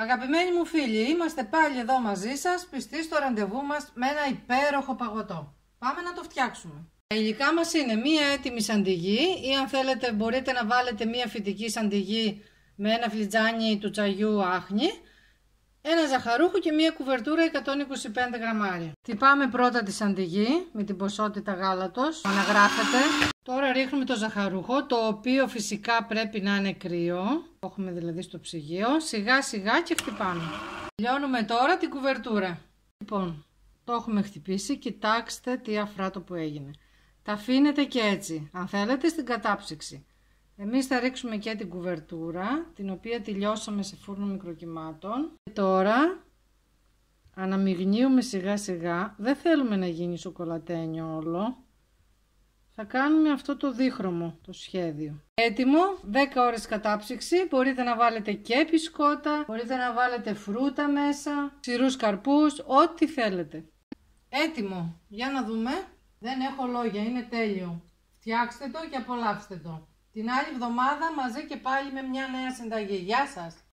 Αγαπημένοι μου φίλοι, είμαστε πάλι εδώ μαζί σας, πιστοί στο ραντεβού μας με ένα υπέροχο παγωτό. Πάμε να το φτιάξουμε. Τα υλικά μας είναι μία έτοιμη σαντιγί ή αν θέλετε μπορείτε να βάλετε μία φυτική σαντιγί με ένα φλιτζάνι του τσαγιού άχνη, ένα ζαχαρούχο και μία κουβερτούρα 125 γραμμάρια. Τυπάμε πρώτα τη σαντιγί με την ποσότητα γάλατος, αναγράφεται. Τώρα ρίχνουμε το ζαχαρούχο, το οποίο φυσικά πρέπει να είναι κρύο. Το έχουμε δηλαδή στο ψυγείο, σιγά σιγά και χτυπάμε. Λιώνουμε τώρα την κουβερτούρα. Λοιπόν, το έχουμε χτυπήσει, κοιτάξτε τι αφράτο που έγινε. Τα αφήνετε και έτσι, αν θέλετε στην κατάψυξη. Εμείς θα ρίξουμε και την κουβερτούρα, την οποία τη λιώσαμε σε φούρνο μικροκυμάτων. Και τώρα αναμειγνύουμε σιγά σιγά, δεν θέλουμε να γίνει σοκολατένιο όλο. Θα κάνουμε αυτό το δίχρωμο το σχέδιο. Έτοιμο, 10 ώρες κατάψυξη, μπορείτε να βάλετε και μπισκότα, μπορείτε να βάλετε φρούτα μέσα, ξηρούς καρπούς, ό,τι θέλετε. Έτοιμο, για να δούμε, δεν έχω λόγια, είναι τέλειο. Φτιάξτε το και απολαύστε το. Την άλλη εβδομάδα μαζί και πάλι με μια νέα συνταγή. Γεια σας!